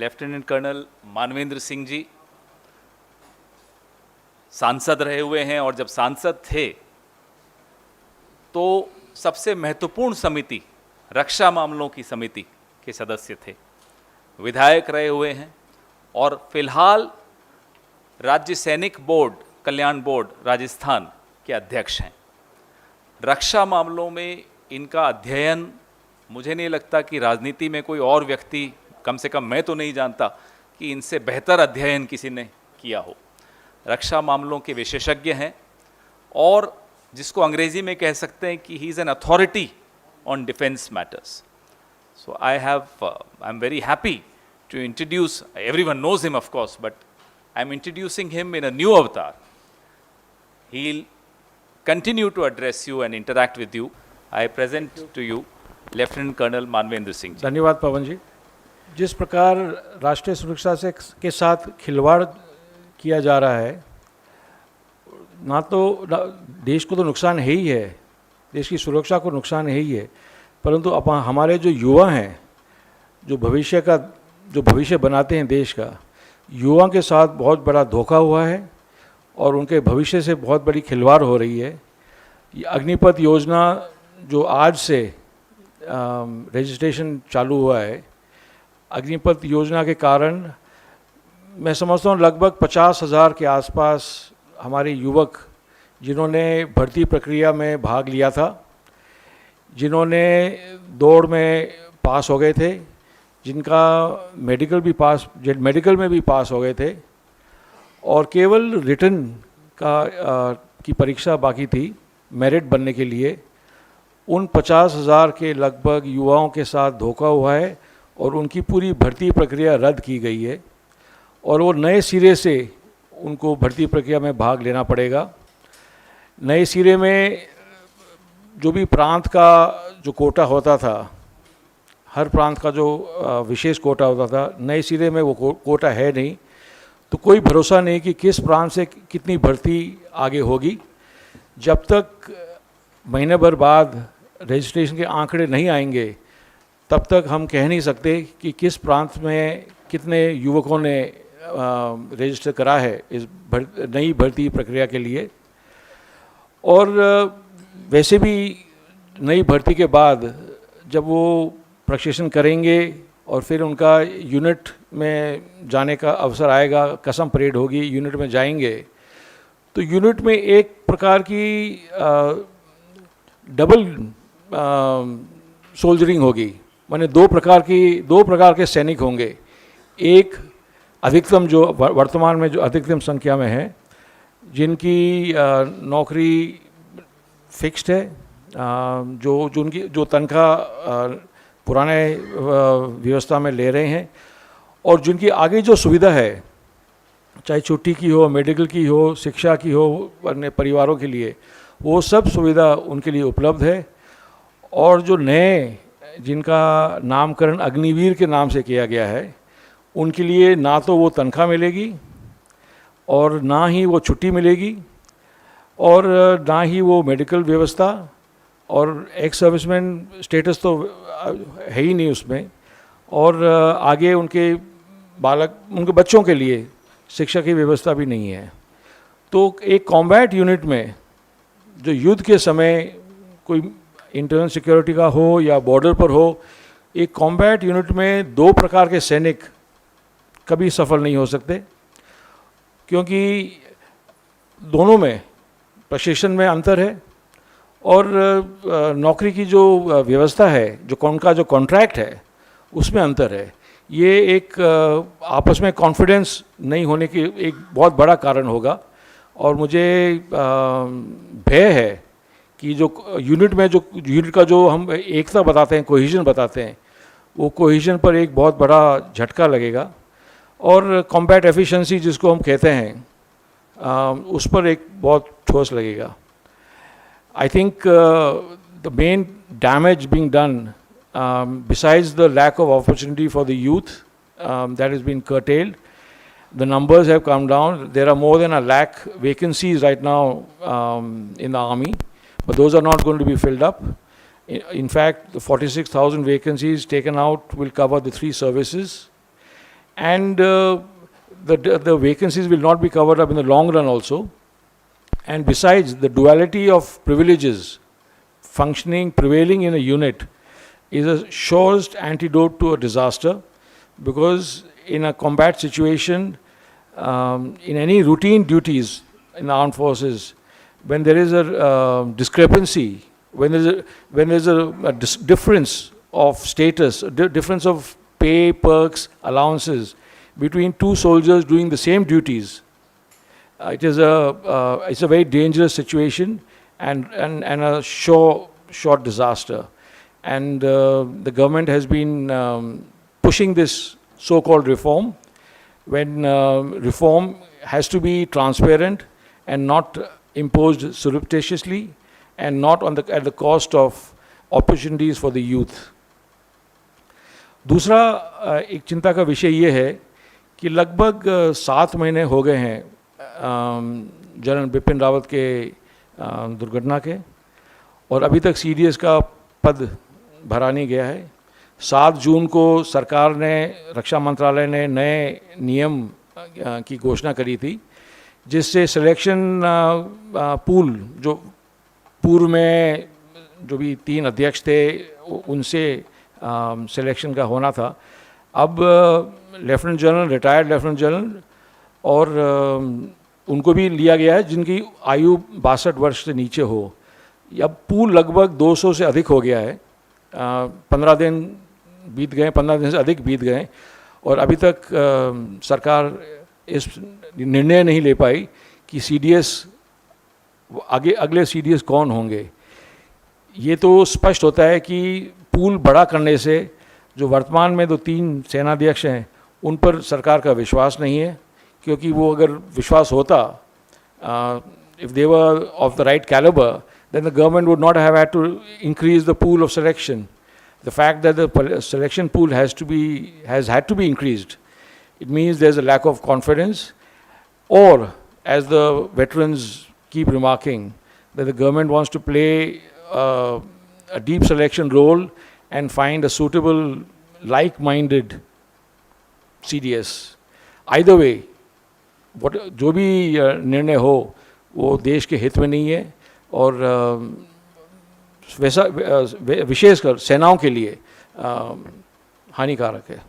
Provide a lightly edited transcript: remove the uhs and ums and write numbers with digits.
Lieutenant colonel Manvendra Singh जी सांसद रहे हुए हैं, और जब सांसद थे तो सबसे महत्वपूर्ण समिति रक्षा मामलों की समिति के सदस्य थे, विधायक रहे हुए हैं, और फिलहाल राज्य सैनिक बोर्ड कल्याण बोर्ड राजस्थान के अध्यक्ष हैं। रक्षा मामलों में इनका अध्ययन, मुझे नहीं लगता कि राजनीति में कोई और व्यक्ति, कम से कम मैं तो नहीं जानता कि इनसे बेहतर अध्ययन किसी ने किया हो। रक्षा मामलों के विशेषज्ञ हैं, और जिसको अंग्रेजी में कह सकते हैं कि he is an authority on defence matters. So I am very happy to introduce, everyone knows him of course, but I am introducing him in a new avatar. He will continue to address you and interact with you. I present to you Lieutenant Colonel Manvendra Singh ji. धन्यवाद पवन जी। जिस प्रकार राष्ट्रीय सुरक्षा से के साथ खिलवाड़ किया जा रहा है, ना तो देश को तो नुकसान है ही है, देश की सुरक्षा को नुकसान है ही है, परंतु अब हमारे जो युवा हैं, जो भविष्य बनाते हैं देश का, युवाओं के साथ बहुत बड़ा धोखा हुआ है और उनके भविष्य से बहुत बड़ी खिलवाड़ हो रही है। ये अग्निपथ योजना जो आज से रजिस्ट्रेशन चालू हुआ है, अग्निपथ योजना के कारण मैं समझता हूँ लगभग 50,000 के आसपास हमारे युवक, जिन्होंने भर्ती प्रक्रिया में भाग लिया था, जिन्होंने दौड़ में पास हो गए थे, जिनका मेडिकल में भी पास हो गए थे, और केवल रिटन की परीक्षा बाकी थी मेरिट बनने के लिए, उन 50,000 के लगभग युवाओं के साथ धोखा हुआ है और उनकी पूरी भर्ती प्रक्रिया रद्द की गई है, और वो नए सिरे से उनको भर्ती प्रक्रिया में भाग लेना पड़ेगा। नए सिरे में जो भी प्रांत का जो कोटा होता था, हर प्रांत का जो विशेष कोटा होता था, नए सिरे में वो कोटा है नहीं, तो कोई भरोसा नहीं कि किस प्रांत से कितनी भर्ती आगे होगी। जब तक महीने भर बाद रजिस्ट्रेशन के आंकड़े नहीं आएंगे, तब तक हम कह नहीं सकते कि किस प्रांत में कितने युवकों ने रजिस्टर करा है इस नई भर्ती प्रक्रिया के लिए। और वैसे भी नई भर्ती के बाद जब वो प्रशिक्षण करेंगे और फिर उनका यूनिट में जाने का अवसर आएगा, कसम परेड होगी, यूनिट में जाएंगे, तो यूनिट में एक प्रकार की डबल सोल्जरिंग होगी, माने दो प्रकार के सैनिक होंगे। एक अधिकतम, जो वर्तमान में जो अधिकतम संख्या में है, जिनकी नौकरी फिक्स्ड है, जो तनख्वाह पुराने व्यवस्था में ले रहे हैं, और जिनकी आगे जो सुविधा है, चाहे छुट्टी की हो, मेडिकल की हो, शिक्षा की हो, अपने परिवारों के लिए, वो सब सुविधा उनके लिए उपलब्ध है। और जो नए, जिनका नामकरण अग्निवीर के नाम से किया गया है, उनके लिए ना तो वो तनख्वाह मिलेगी और ना ही वो छुट्टी मिलेगी और ना ही वो मेडिकल व्यवस्था, और एक्स सर्विसमैन स्टेटस तो है ही नहीं उसमें, और आगे उनके बच्चों के लिए शिक्षा की व्यवस्था भी नहीं है। तो एक कॉम्बैट यूनिट में, जो युद्ध के समय कोई इंटरनल सिक्योरिटी का हो या बॉर्डर पर हो, एक कॉम्बैट यूनिट में दो प्रकार के सैनिक कभी सफल नहीं हो सकते, क्योंकि दोनों में प्रशिक्षण में अंतर है और नौकरी की जो व्यवस्था है, जो उनका जो कॉन्ट्रैक्ट है, उसमें अंतर है। ये एक आपस में कॉन्फिडेंस नहीं होने की एक बहुत बड़ा कारण होगा, और मुझे भय है कि जो यूनिट का जो हम एकता बताते हैं, कोहेजन बताते हैं, वो कोहेजन पर एक बहुत बड़ा झटका लगेगा, और कॉम्बैट एफिशिएंसी जिसको हम कहते हैं, उस पर एक बहुत ठोस लगेगा। I think the main damage being done, besides the lack of opportunity for the youth that has been curtailed, the numbers have come down. There are more than 100,000 vacancies right now in the army, but those are not going to be filled up. In fact, the 46,000 vacancies taken out will cover the 3 services. and the vacancies will not be covered up in the long run also. And besides, the duality of privileges prevailing in a unit is a surest antidote to a disaster, because in a combat situation, in any routine duties in the armed forces, when there is a discrepancy, when there's a difference of status, difference of pay, perks, allowances between two soldiers doing the same duties, it's a very dangerous situation and a short disaster. And the government has been pushing this so-called reform, when reform has to be transparent and not imposed surreptitiously, and not at the cost of opportunities for the youth. दूसरा एक चिंता का विषय ये है कि लगभग 7 महीने हो गए हैं जनरल बिपिन रावत के दुर्घटना के, और अभी तक CDS का पद भरा नहीं गया है। 7 जून को सरकार ने, रक्षा मंत्रालय ने नए नियम की घोषणा करी थी, जिससे सिलेक्शन पूल, जो पूर्व में जो भी 3 अध्यक्ष थे उनसे सिलेक्शन का होना था, अब lieutenant general, retired lieutenant general और उनको भी लिया गया है जिनकी आयु 62 वर्ष से नीचे हो। अब पूल लगभग 200 से अधिक हो गया है। 15 दिन बीत गए, 15 दिन से अधिक बीत गए, और अभी तक सरकार इस निर्णय नहीं ले पाई कि CDS अगले CDS कौन होंगे। ये तो स्पष्ट होता है कि पूल बड़ा करने से जो वर्तमान में 3 सेनाध्यक्ष हैं उन पर सरकार का विश्वास नहीं है, क्योंकि वो अगर विश्वास होता, if they were of the right caliber, then the government would not have had to increase the pool of selection. The fact that the selection pool has had to be increased, it means there's a lack of confidence, or as the veterans keep remarking, that the government wants to play a deep selection role and find a suitable, like-minded CDS. Either way, जो भी निर्णय हो वो देश के हित में नहीं है, और विशेषकर सेनाओं के लिए हानिकारक है।